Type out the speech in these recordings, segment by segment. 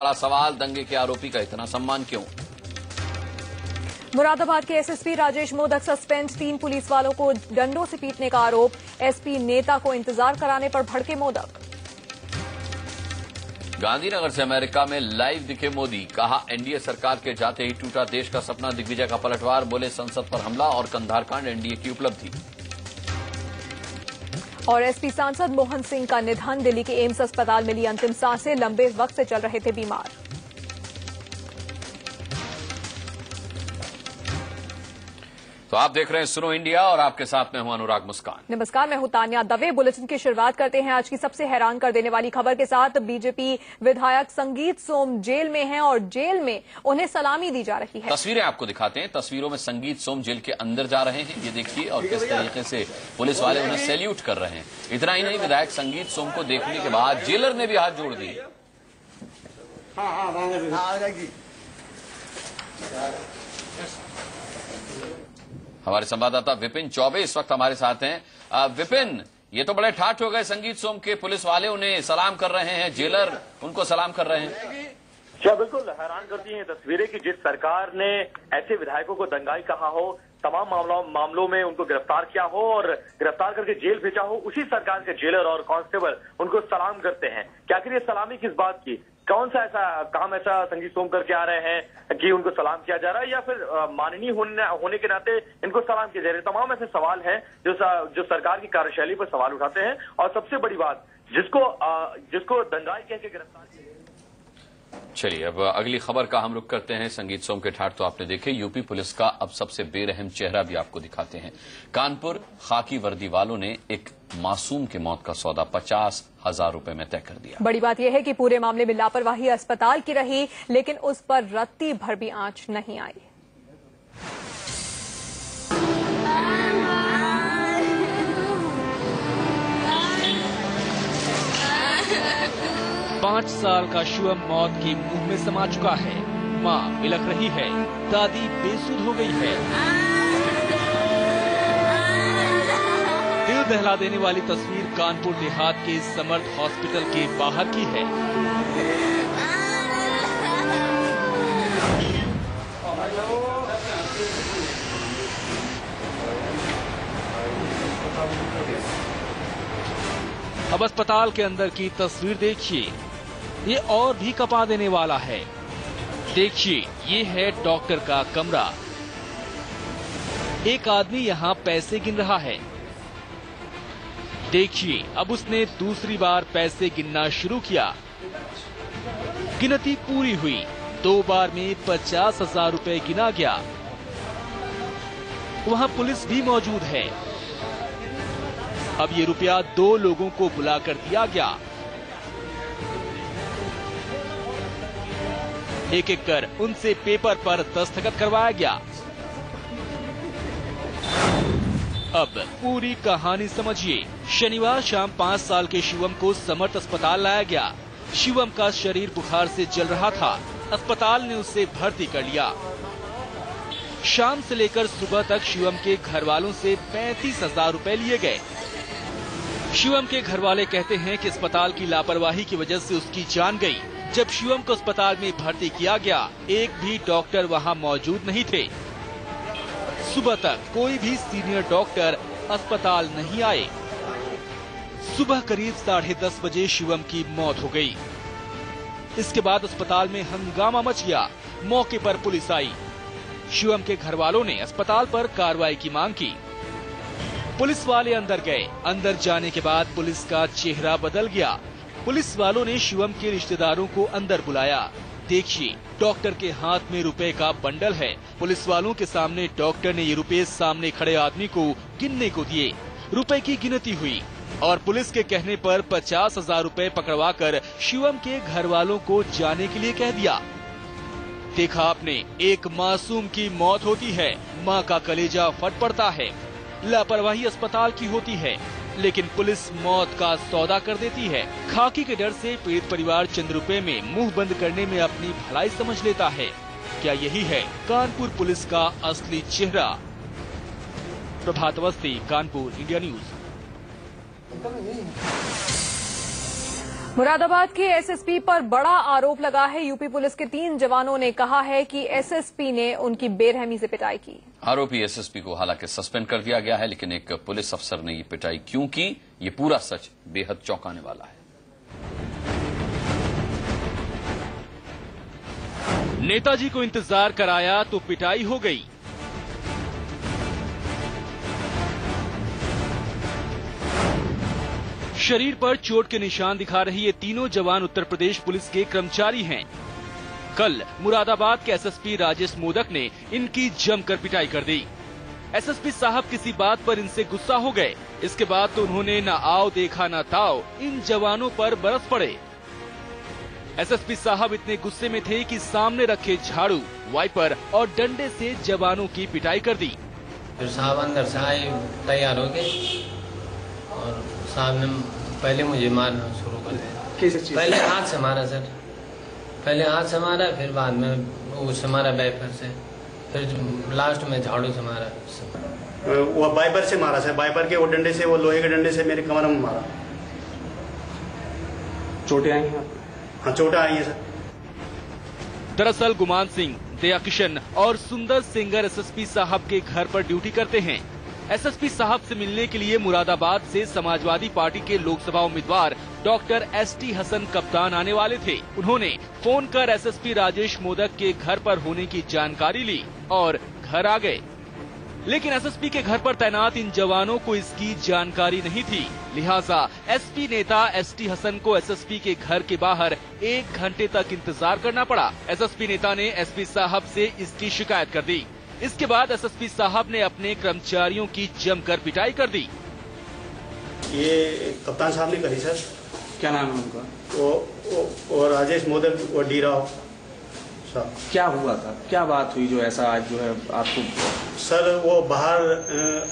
बड़ा सवाल, दंगे के आरोपी का इतना सम्मान क्यों? मुरादाबाद के SSP Rajesh modak suspend, 3 police वालों को डंडों से पीटने का आरोप। एसपी नेता को इंतजार कराने पर भड़के मोदक। गांधीनगर से अमेरिका में लाइव दिखे मोदी, कहा एनडीए सरकार के जाते ही टूटा देश का सपना, दिग्विजय का पलटवार, बोले संसद पर हमला और कंधार कांड एनडीए की उपलब्धि। और एसपी सांसद मोहन सिंह का निधन, दिल्ली के एम्स अस्पताल मिली अंतिम सांसें, लंबे वक्त से चल रहे थे बीमार। तो आप देख रहे हैं सुनो इंडिया और आपके साथ में हूं अनुराग मुस्कान। नमस्कार, मैं हूं तान्या दवे। बुलेटिन की शुरुआत करते हैं आज की सबसे हैरान कर देने वाली खबर के साथ। बीजेपी विधायक संगीत सोम जेल में हैं और जेल में उन्हें सलामी दी जा रही है। तस्वीरें आपको दिखाते हैं। तस्वीरों में संगीत सोम जेल के अंदर जा रहे हैं, ये देखिए, और किस तरीके से पुलिस वाले उन्हें सैल्यूट कर रहे हैं। इतना ही नहीं, विधायक संगीत सोम को देखने के बाद जेलर ने भी हाथ जोड़ दिए। हमारे संवाददाता विपिन चौबे इस वक्त हमारे साथ हैं। विपिन, ये तो बड़े ठाठ हो गए संगीत सोम के, पुलिस वाले उन्हें सलाम कर रहे हैं, जेलर उनको सलाम कर रहे हैं। क्या बिल्कुल हैरान करती हैं तस्वीरें कि जिस सरकार ने ऐसे विधायकों को दंगाई कहा हो, तमाम मामलों में उनको गिरफ्तार किया हो और गिरफ्तार करके जेल भेजा हो, उसी सरकार के जेलर और कांस्टेबल उनको सलाम करते हैं। क्या आखिर ये सलामी किस बात की? कौन सा ऐसा काम ऐसा संगीत सोम करके आ रहे हैं कि उनको सलाम किया जा रहा है, या फिर माननीय होने के नाते इनको सलाम किया जा रहा है? तमाम ऐसे सवाल हैं जो सरकार की कार्यशैली पर सवाल उठाते हैं। और सबसे बड़ी बात, जिसको दंगाई कह के गिरफ्तार किया। चलिए अब अगली खबर का हम रुख करते हैं। संगीत सोम के ठाठ तो आपने देखे, यूपी पुलिस का अब सबसे बेरहम चेहरा भी आपको दिखाते हैं। कानपुर खाकी वर्दी वालों ने एक मासूम की मौत का सौदा 50,000 रुपए में तय कर दिया। बड़ी बात यह है कि पूरे मामले में लापरवाही अस्पताल की रही, लेकिन उस पर रत्ती भर भी आंच नहीं आई। पांच साल का शिवम मौत के मुंह में समा चुका है। मां बिलख रही है, दादी बेसुध हो गई है। दिल दहला देने वाली तस्वीर कानपुर देहात के समर्थ हॉस्पिटल के बाहर की है। अब अस्पताल के अंदर की तस्वीर देखिए, ये और भी कपा देने वाला है। देखिए, ये है डॉक्टर का कमरा। एक आदमी यहाँ पैसे गिन रहा है। देखिए, अब उसने दूसरी बार पैसे गिनना शुरू किया। गिनती पूरी हुई, 2 बार में 50,000 रुपए गिना गया। वहाँ पुलिस भी मौजूद है। अब ये रुपया 2 लोगों को बुलाकर दिया गया। एक एक कर उनसे पेपर पर दस्तखत करवाया गया। अब पूरी कहानी समझिए। शनिवार शाम 5 साल के शिवम को समर्थ अस्पताल लाया गया। शिवम का शरीर बुखार से जल रहा था। अस्पताल ने उसे भर्ती कर लिया। शाम से लेकर सुबह तक शिवम के घर वालों से 35,000 रुपए लिए गए। शिवम के घर वाले कहते हैं कि अस्पताल की लापरवाही की वजह से उसकी जान गई। जब शिवम को अस्पताल में भर्ती किया गया, एक भी डॉक्टर वहां मौजूद नहीं थे। सुबह तक कोई भी सीनियर डॉक्टर अस्पताल नहीं आए। सुबह करीब 10:30 बजे शिवम की मौत हो गई। इसके बाद अस्पताल में हंगामा मच गया। मौके पर पुलिस आई। शिवम के घर वालों ने अस्पताल पर कार्रवाई की मांग की। पुलिस वाले अंदर गए। अंदर जाने के बाद पुलिस का चेहरा बदल गया। पुलिस वालों ने शिवम के रिश्तेदारों को अंदर बुलाया। देखिए, डॉक्टर के हाथ में रुपए का बंडल है। पुलिस वालों के सामने डॉक्टर ने ये रुपए सामने खड़े आदमी को गिनने को दिए। रुपए की गिनती हुई और पुलिस के कहने पर 50,000 रुपए पकड़वा कर शिवम के घर वालों को जाने के लिए कह दिया। देखा आपने, एक मासूम की मौत होती है, माँ का कलेजा फट पड़ता है। लापरवाही अस्पताल की होती है, लेकिन पुलिस मौत का सौदा कर देती है। खाकी के डर से पीड़ित परिवार चंद रुपए में मुंह बंद करने में अपनी भलाई समझ लेता है। क्या यही है कानपुर पुलिस का असली चेहरा? प्रभात अवस्थी, कानपुर, इंडिया न्यूज। मुरादाबाद के एसएसपी पर बड़ा आरोप लगा है। यूपी पुलिस के 3 जवानों ने कहा है कि एसएसपी ने उनकी बेरहमी से पिटाई की। आरोपी एसएसपी को हालांकि सस्पेंड कर दिया गया है, लेकिन एक पुलिस अफसर ने ये पिटाई क्यों की, ये पूरा सच बेहद चौंकाने वाला है। नेताजी को इंतजार कराया तो पिटाई हो गई। शरीर पर चोट के निशान दिखा रही ये तीनों जवान उत्तर प्रदेश पुलिस के कर्मचारी हैं। कल मुरादाबाद के एसएसपी राजेश मोदक ने इनकी जमकर पिटाई कर दी। एसएसपी साहब किसी बात पर इनसे गुस्सा हो गए। इसके बाद तो उन्होंने न आओ देखा न ताओ इन जवानों पर बरस पड़े। एसएसपी साहब इतने गुस्से में थे कि सामने रखे झाड़ू, वाइपर और डंडे से जवानों की पिटाई कर दी। फिर साहब अंदर से आए तैयार हो गए और साहब ने पहले मुझे मारना शुरू कर दिया। पहले हाथ से मारा सर, पहले हाथ से मारा, फिर बाद में उससे मारा वाइपर से, फिर लास्ट में झाड़ू से मारा। वो वाइपर से मारा सर, वाइपर के वो डंडे से, वो लोहे के डंडे से मेरे कमर में मारा। चोटें आई हैं? हाँ, चोटें आई हैं सर। दरअसल गुमान सिंह, दया किशन और सुंदर सिंगर एसएसपी साहब के घर पर ड्यूटी करते हैं। एसएसपी साहब से मिलने के लिए मुरादाबाद से समाजवादी पार्टी के लोकसभा उम्मीदवार डॉक्टर एसटी हसन कप्तान आने वाले थे। उन्होंने फोन कर एसएसपी राजेश मोदक के घर पर होने की जानकारी ली और घर आ गए। लेकिन एसएसपी के घर पर तैनात इन जवानों को इसकी जानकारी नहीं थी। लिहाजा एसपी नेता एसटी हसन को एसएसपी के घर के बाहर 1 घंटे तक इंतजार करना पड़ा। एसएसपी नेता ने एसपी साहब से इसकी शिकायत कर दी। इसके बाद एसएसपी साहब ने अपने कर्मचारियों की जमकर पिटाई कर दी। ये कप्तान साहब ने करी सर। क्या नाम है उनका? वो राजेश मोदक, वो डीराव साहब। क्या हुआ था, क्या बात हुई जो ऐसा आज जो है आपको? सर वो बाहर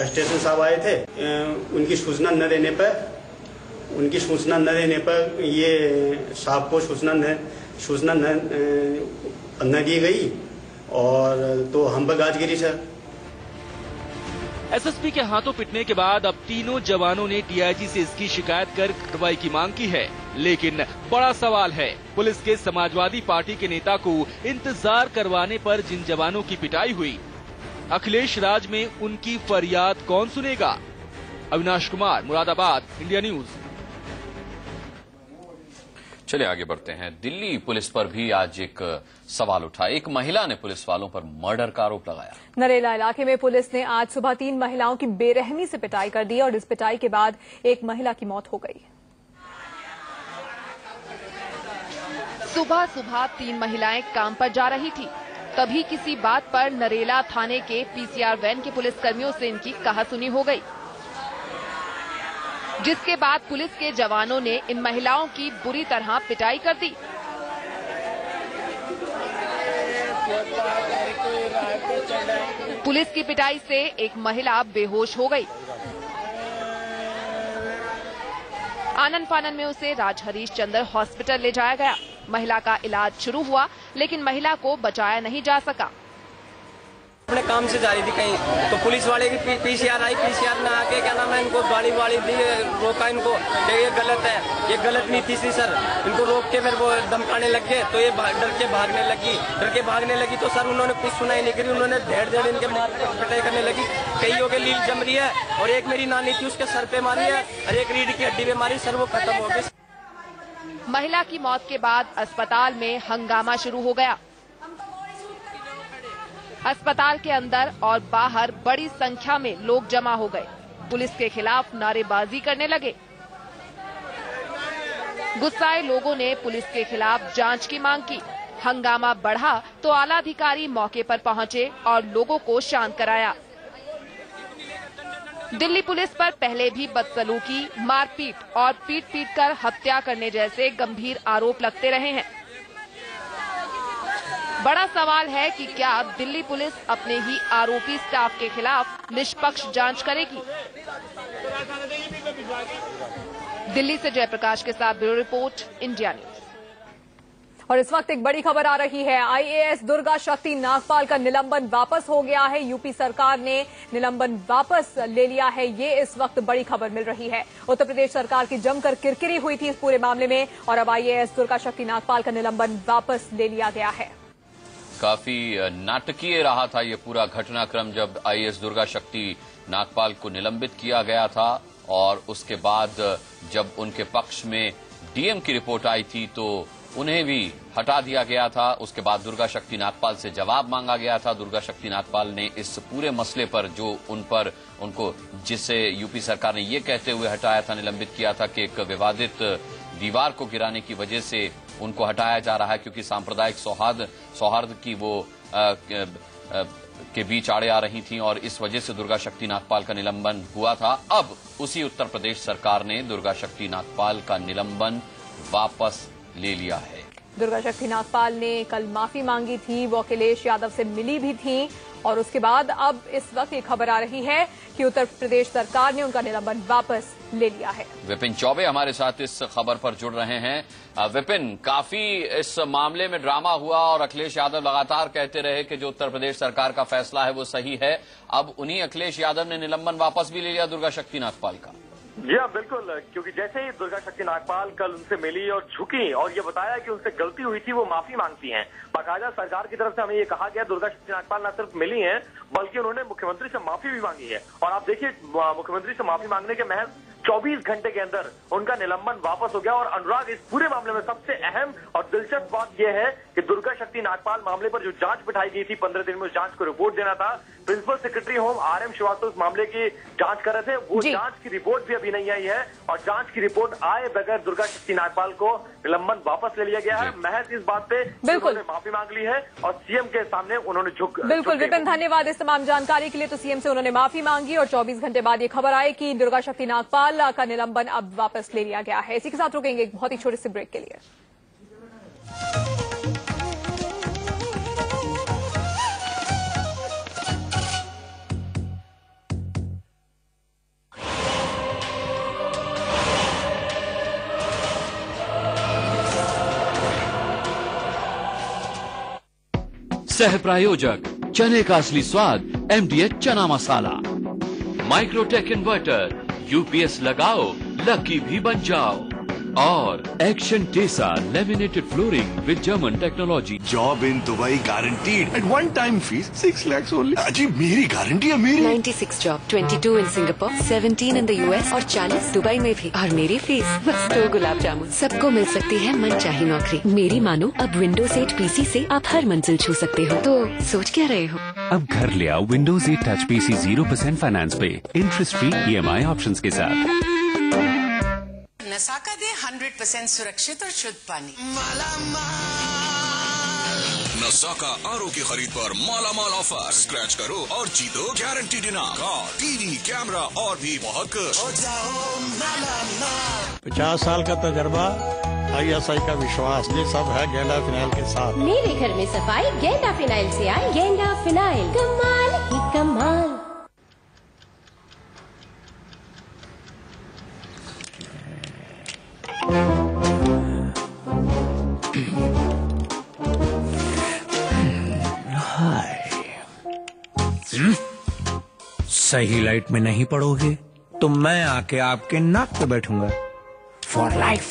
स्टेशन साहब आए थे, उनकी सूचना न देने पर ये साहब को सूचना न दी गई और तो हम पर गाज गिरी सर। एसएसपी के हाथों पिटने के बाद अब तीनों जवानों ने डीआईजी से इसकी शिकायत कर कार्रवाई की मांग की है। लेकिन बड़ा सवाल है, पुलिस के समाजवादी पार्टी के नेता को इंतजार करवाने पर जिन जवानों की पिटाई हुई, अखिलेश राज में उनकी फरियाद कौन सुनेगा? Avinash Kumar, Moradabad, India news. चलिए आगे बढ़ते हैं। दिल्ली पुलिस पर भी आज एक सवाल उठा। एक महिला ने पुलिस वालों पर मर्डर का आरोप लगाया। नरेला इलाके में पुलिस ने आज सुबह 3 महिलाओं की बेरहमी से पिटाई कर दी और इस पिटाई के बाद एक महिला की मौत हो गई। सुबह सुबह 3 महिलाएं काम पर जा रही थी, तभी किसी बात पर नरेला थाने के पीसीआर वैन के पुलिसकर्मियों से इनकी कहासुनी हो गई, जिसके बाद पुलिस के जवानों ने इन महिलाओं की बुरी तरह पिटाई कर दी। पुलिस की पिटाई से एक महिला बेहोश हो गई। आनन फानन में उसे राज हरीश चंद्र हॉस्पिटल ले जाया गया। महिला का इलाज शुरू हुआ, लेकिन महिला को बचाया नहीं जा सका। अपने काम से जा रही थी कहीं, तो पुलिस वाले की पीसीआर आई। पीसीआर में आके क्या नाम है, इनको गाड़ी दी, रोका इनको, ये गलत है, ये गलत नीति थी सर। इनको रोक के फिर वो धमकाने लग गए, तो ये डर के भागने लगी तो सर उन्होंने कुछ सुनाई नहीं करी। उन्होंने धेड़ इनके पिटाई करने लगी। कईयों के लील जम रही है और एक मेरी नानी थी, उसके सर पे मारी है और एक रीढ़ की हड्डी पे मारी सर, वो खत्म हो गई। महिला की मौत के बाद अस्पताल में हंगामा शुरू हो गया। अस्पताल के अंदर और बाहर बड़ी संख्या में लोग जमा हो गए। पुलिस के खिलाफ नारेबाजी करने लगे। गुस्साए लोगों ने पुलिस के खिलाफ जांच की मांग की। हंगामा बढ़ा तो आला अधिकारी मौके पर पहुंचे और लोगों को शांत कराया। दिल्ली पुलिस पर पहले भी बदसलूकी, मारपीट और पीट कर हत्या करने जैसे गंभीर आरोप लगते रहे हैं। बड़ा सवाल है कि क्या दिल्ली पुलिस अपने ही आरोपी स्टाफ के खिलाफ निष्पक्ष जांच करेगी? दिल्ली से जयप्रकाश के साथ ब्यूरो रिपोर्ट, इंडिया न्यूज। और इस वक्त एक बड़ी खबर आ रही है। आईएएस दुर्गा शक्ति नागपाल का निलंबन वापस हो गया है। यूपी सरकार ने निलंबन वापस ले लिया है, ये इस वक्त बड़ी खबर मिल रही है। उत्तर प्रदेश सरकार की जमकर किरकिरी हुई थी इस पूरे मामले में और अब आईएएस दुर्गा शक्ति नागपाल का निलंबन वापस ले लिया गया है। काफी नाटकीय रहा था ये पूरा घटनाक्रम जब आईएएस दुर्गा शक्ति नागपाल को निलंबित किया गया था और उसके बाद जब उनके पक्ष में डीएम की रिपोर्ट आई थी तो उन्हें भी हटा दिया गया था। उसके बाद दुर्गा शक्ति नागपाल से जवाब मांगा गया था। दुर्गा शक्ति नागपाल ने इस पूरे मसले पर जो उनको जिसे यूपी सरकार ने ये कहते हुए हटाया था, निलंबित किया था कि एक विवादित दीवार को गिराने की वजह से उनको हटाया जा रहा है क्योंकि सांप्रदायिक सौहार्द की वो के बीच आड़े आ रही थी और इस वजह से दुर्गा शक्ति नागपाल का निलंबन हुआ था। अब उसी उत्तर प्रदेश सरकार ने दुर्गा शक्ति नागपाल का निलंबन वापस ले लिया है। दुर्गा शक्ति नागपाल ने कल माफी मांगी थी, वो अखिलेश यादव से मिली भी थी और उसके बाद अब इस वक्त ये खबर आ रही है कि उत्तर प्रदेश सरकार ने उनका निलंबन वापस ले लिया है। विपिन चौबे हमारे साथ इस खबर पर जुड़ रहे हैं। विपिन, काफी इस मामले में ड्रामा हुआ और अखिलेश यादव लगातार कहते रहे कि जो उत्तर प्रदेश सरकार का फैसला है वो सही है। अब उन्हीं अखिलेश यादव ने निलंबन वापस भी ले लिया दुर्गा शक्ति नागपाल का। जी हाँ, बिल्कुल, क्योंकि जैसे ही दुर्गा शक्ति नागपाल कल उनसे मिली और झुकी और ये बताया कि उनसे गलती हुई थी, वो माफी मांगती हैं। बाकायदा सरकार की तरफ से हमें ये कहा गया दुर्गा शक्ति नागपाल न सिर्फ मिली हैं बल्कि उन्होंने मुख्यमंत्री से माफी भी मांगी है। और आप देखिए, मुख्यमंत्री से माफी मांगने के महज 24 घंटे के अंदर उनका निलंबन वापस हो गया। और अनुराग, इस पूरे मामले में सबसे अहम और दिलचस्प बात यह है कि दुर्गा शक्ति नागपाल मामले पर जो जांच बिठाई गई थी, 15 दिन में उस जांच को रिपोर्ट देना था। Principal secretary home RM Srivastava उस मामले की जांच कर रहे थे, वो जांच की रिपोर्ट भी अभी नहीं आई है और जांच की रिपोर्ट आए बगैर दुर्गा शक्ति नागपाल को निलंबन वापस ले लिया गया है। महज इस बात पे उन्होंने माफी मांग ली है और सीएम के सामने उन्होंने बिल्कुल विपिन, धन्यवाद इस तमाम जानकारी के लिए। तो सीएम से उन्होंने माफी मांगी और 24 घंटे बाद ये खबर आई कि दुर्गा शक्ति नागपाल का निलंबन अब वापस ले लिया गया है। इसी के साथ रुकेंगे एक बहुत ही छोटे से ब्रेक के लिए। सह प्रायोजक चने का असली स्वाद MDH chana masala, Microtek inverter, UPS लगाओ लकी भी बन जाओ और Action Tesa laminated flooring with German technology. Job in Dubai guaranteed at one time fees 6 lakhs only. अजी मेरी गारंटी है मेरी। 96 job, 22 in Singapore, 17 in the US और 40 दुबई में भी। और मेरी फीस बस 2 गुलाब जामुन। सबको मिल सकती है मनचाही नौकरी। मेरी मानो अब विंडोज 8 PC से आप हर मंजिल छू सकते हो। तो सोच क्या रहे हो? अब घर ले आओ विंडोज 8 टच PC 0% फाइनेंस पे, इंटरेस्ट फ्री EMI ऑप्शंस के साथ। नसाका दे 100% सुरक्षित और शुद्ध पानी। नसाका RO की खरीद पर मालामाल ऑफर। स्क्रैच करो और जीतो गारंटीड इनाम, कार, टीवी, कैमरा और भी बहुत कुछ। 50 साल का तजर्बा, ISI का विश्वास, ये सब है गेंडा फिनाइल के साथ। मेरे घर में सफाई गेंडा फिनाइल से आई। गेंडा फिनाइल, कमाल ही कमाल। सही लाइट में नहीं पड़ोगे तो मैं आके आपके नाक पे बैठूंगा फॉर लाइफ।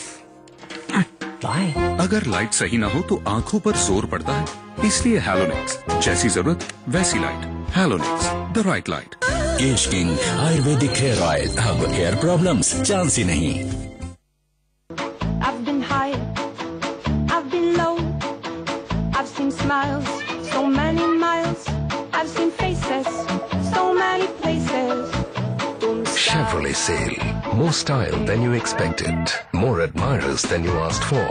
बाय। अगर लाइट सही ना हो तो आंखों पर जोर पड़ता है, इसलिए हेलोनेक्स, जैसी जरूरत वैसी light. Halonix, the right light. Kesh King ayurvedic hair oil, अब हेयर प्रॉब्लम्स चांस ही नहीं। I've been high, I've been low, I've seen smiles, so many miles, I've seen faces, so many places. Chevrolet Sail, more style than you expected, more admirers than you asked for.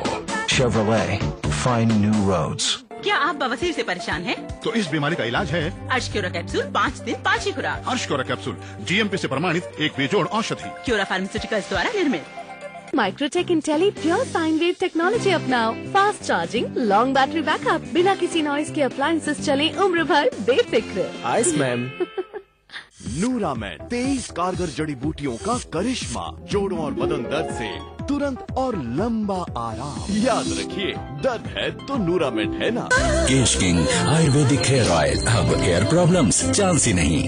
Chevrolet, find new roads. क्या आप बवासीर से परेशान हैं? तो इस बीमारी का इलाज है अर्शक्योरा कैप्सूल, 5 दिन 5 ही खुराक। अर्शक्योरा कैप्सूल GMP से प्रमाणित एक बेजोड़ औषधि, क्योरा फार्मास्यूटिकल्स द्वारा निर्मित। Microtek intelli pure sine wave technology अपनाओ। Fast charging, long battery backup, बिना किसी नॉइज के अप्लायंसेस चले उम्र भर बेफिक्र। Ice ma'am. नूरामेड, 23 कारगर जड़ी बूटियों का करिश्मा, जोड़ों और बदन दर्द से तुरंत और लंबा आराम। याद रखिए, दर्द है तो नूरामेंट है ना। केश किंग आयुर्वेदिक हेयर ऑयल, अब हेयर प्रॉब्लम्स चांस ही नहीं।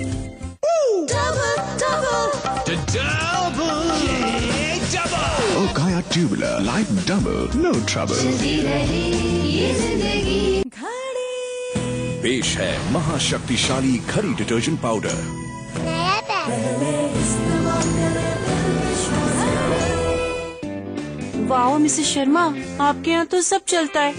Gaia Tubular, like double, no trouble. पेश है महाशक्तिशाली घड़ी detergent powder. Wow Mrs Sharma, आपके यहाँ तो सब चलता है।